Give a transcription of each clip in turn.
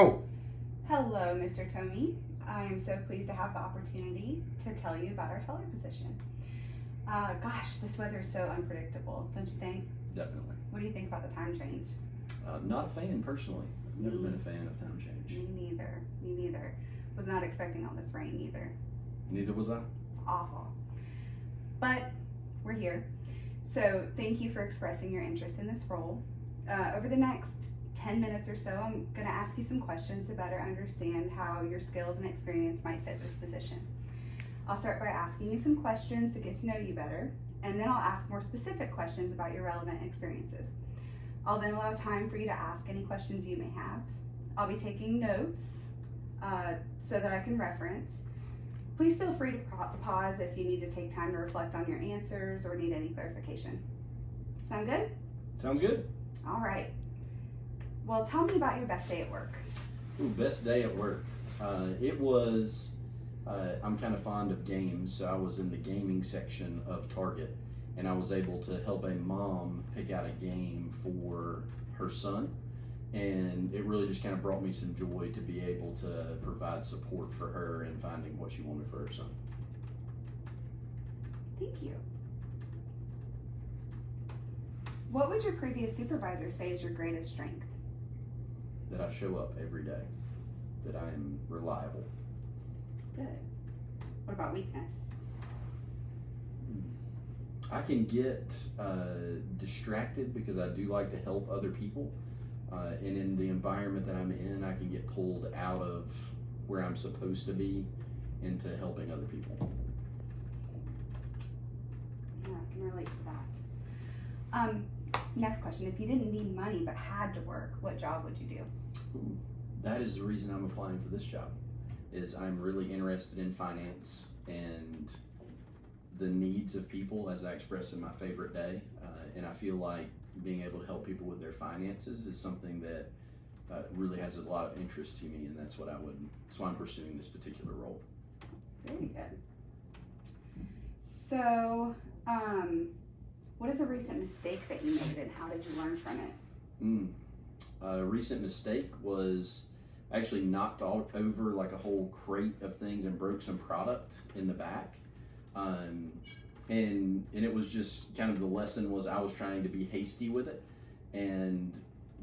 Oh, Hello, Mr. Tomey. I am so pleased to have the opportunity to tell you about our teller position. Gosh, this weather is so unpredictable, don't you think? definitely. What do you think about the time change? Not a fan personally. I've never been a fan of time change. Me neither. Me neither. Was not expecting all this rain either. Neither was I. It's awful. But we're here. So thank you for expressing your interest in this role. Over the next 10 minutes or so, I'm going to ask you some questions to better understand how your skills and experience might fit this position. I'll start by asking you some questions to get to know you better, and then I'll ask more specific questions about your relevant experiences. I'll then allow time for you to ask any questions you may have. I'll be taking notes so that I can reference. Please feel free to pause if you need to take time to reflect on your answers or need any clarification. Sound good? Sounds good. All right. Well, tell me about your best day at work. Ooh, best day at work. It was, I'm kind of fond of games, so I was in the gaming section of Target, and I was able to help a mom pick out a game for her son, and it really just kind of brought me some joy to be able to provide support for her in finding what she wanted for her son. Thank you. What would your previous supervisor say is your greatest strength? That I show up every day, that I am reliable. Good. What about weakness? I can get distracted because I do like to help other people. And in the environment that I'm in, I can get pulled out of where I'm supposed to be into helping other people. Yeah, I can relate to that. Next question. If you didn't need money but had to work, what job would you do? Ooh, that is the reason I'm applying for this job, is I'm really interested in finance and the needs of people, as I expressed in my favorite day. And I feel like being able to help people with their finances is something that really has a lot of interest to me, and that's why I'm pursuing this particular role. Very good. So, what is a recent mistake that you made and how did you learn from it? A recent mistake was I actually knocked over like a whole crate of things and broke some product in the back. And it was just kind of the lesson was I was trying to be hasty with it, and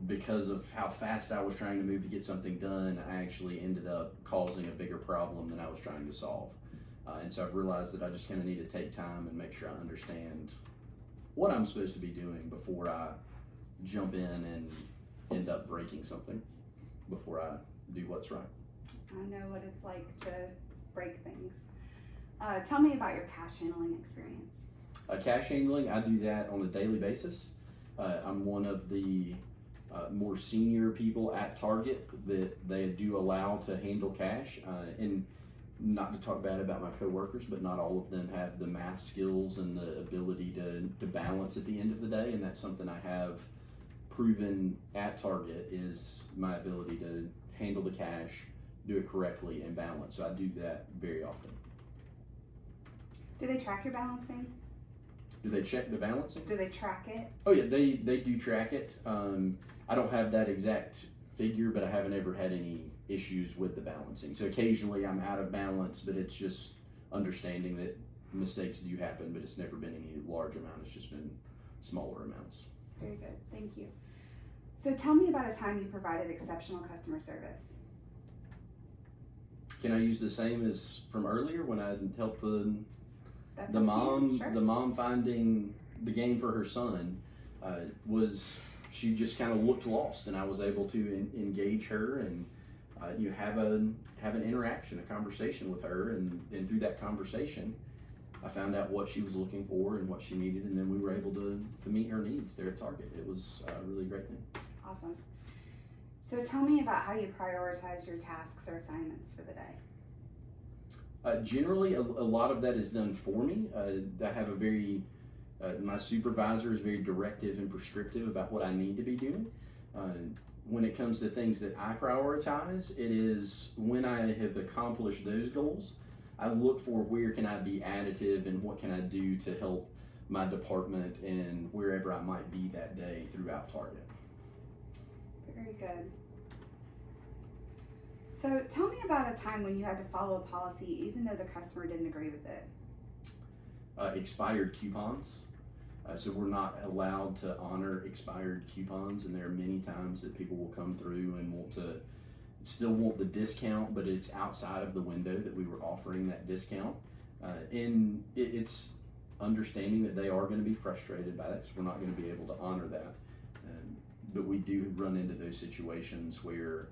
because of how fast I was trying to move to get something done, I actually ended up causing a bigger problem than I was trying to solve. And so I've realized that I just kind of need to take time and make sure I understand what I'm supposed to be doing before I jump in and end up breaking something before I do what's right. I know what it's like to break things. Tell me about your cash handling experience. Cash handling, I do that on a daily basis. I'm one of the more senior people at Target that they do allow to handle cash. And not to talk bad about my coworkers, but not all of them have the math skills and the ability to balance at the end of the day. And that's something I have proven at Target, is my ability to handle the cash, do it correctly, and balance. So I do that very often. Do they track your balancing? Do they check the balancing? Do they track it? Oh yeah, they do track it. I don't have that exact figure, but I haven't ever had any issues with the balancing. So occasionally I'm out of balance, but it's just understanding that mistakes do happen, but it's never been any large amount. It's just been smaller amounts. Very good, thank you. So tell me about a time you provided exceptional customer service. Can I use the same as from earlier when I helped That's the up to mom, you. Sure. the mom finding the game for her son? She just kind of looked lost, and I was able to engage her and you have an interaction, a conversation with her, and through that conversation, I found out what she was looking for and what she needed, and then we were able to meet her needs there at Target. It was a really great thing. Awesome. So tell me about how you prioritize your tasks or assignments for the day. Generally, a lot of that is done for me. I have my supervisor is very directive and prescriptive about what I need to be doing. When it comes to things that I prioritize, it is when I have accomplished those goals, I look for where can I be additive and what can I do to help my department and wherever I might be that day throughout Target. Very good. So tell me about a time when you had to follow a policy even though the customer didn't agree with it. Expired coupons. So we're not allowed to honor expired coupons, and there are many times that people will come through and still want the discount, but it's outside of the window that we were offering that discount. And it's understanding that they are going to be frustrated by that because we're not going to be able to honor that. But we do run into those situations where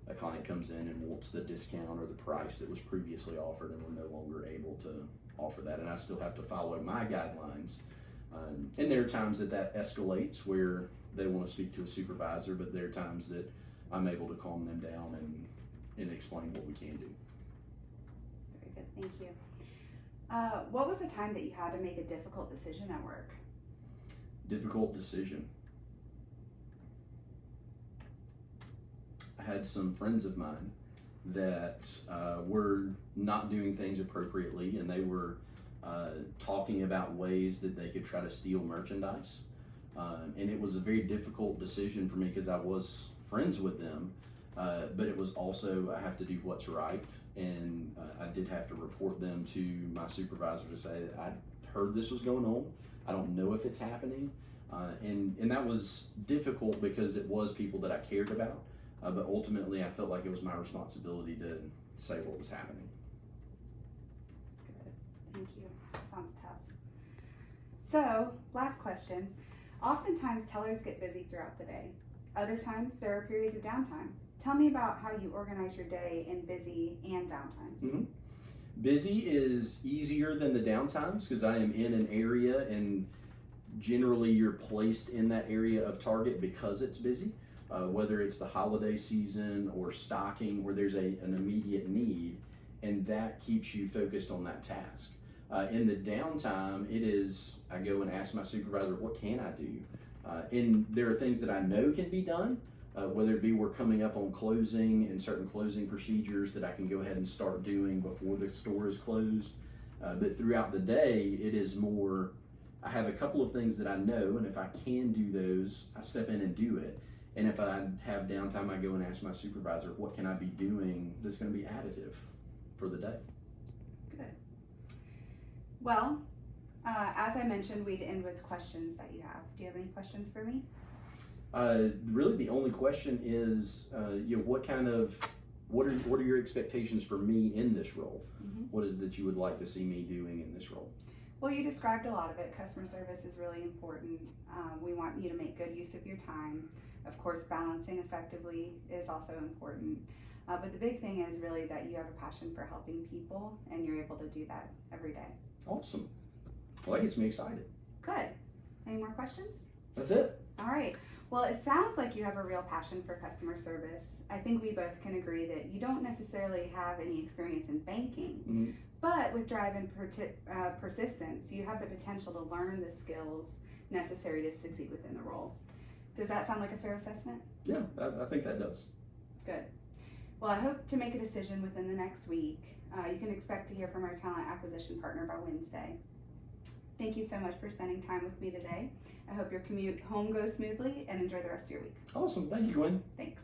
a client comes in and wants the discount or the price that was previously offered, and we're no longer able to offer that. And I still have to follow my guidelines. And there are times that escalates where they want to speak to a supervisor, but there are times that I'm able to calm them down and explain what we can do. Very good, thank you. What was the time that you had to make a difficult decision at work? Difficult decision. I had some friends of mine that were not doing things appropriately, and they were talking about ways that they could try to steal merchandise. And it was a very difficult decision for me because I was friends with them, but it was also, I have to do what's right. And I did have to report them to my supervisor to say that I heard this was going on. I don't know if it's happening. And that was difficult because it was people that I cared about. But ultimately, I felt like it was my responsibility to say what was happening. Good, thank you. Sounds tough. So, last question. Oftentimes, tellers get busy throughout the day. Other times, there are periods of downtime. Tell me about how you organize your day in busy and downtimes. Mm-hmm. Busy is easier than the downtimes because I am in an area, and generally you're placed in that area of target because it's busy. Whether it's the holiday season or stocking where there's an immediate need, and that keeps you focused on that task. In the downtime, I go and ask my supervisor, what can I do? And there are things that I know can be done, whether it be we're coming up on closing and certain closing procedures that I can go ahead and start doing before the store is closed. But throughout the day, it is more, I have a couple of things that I know, and if I can do those, I step in and do it. And if I have downtime, I go and ask my supervisor, what can I be doing that's going to be additive for the day? Good. Well, as I mentioned, we'd end with questions that you have. Do you have any questions for me? Really, the only question is, what are your expectations for me in this role? Mm-hmm. What is it that you would like to see me doing in this role? Well, you described a lot of it. Customer service is really important. We want you to make good use of your time. Of course, balancing effectively is also important. But the big thing is really that you have a passion for helping people, and you're able to do that every day. Awesome. Well, that gets me excited. Good. Any more questions? That's it. All right. Well, it sounds like you have a real passion for customer service. I think we both can agree that you don't necessarily have any experience in banking, mm-hmm. but with drive and persistence, you have the potential to learn the skills necessary to succeed within the role. Does that sound like a fair assessment? Yeah, I think that does. Good. Well, I hope to make a decision within the next week. You can expect to hear from our talent acquisition partner by Wednesday. Thank you so much for spending time with me today. I hope your commute home goes smoothly, and enjoy the rest of your week. Awesome. Thank you, Gwen. Thanks.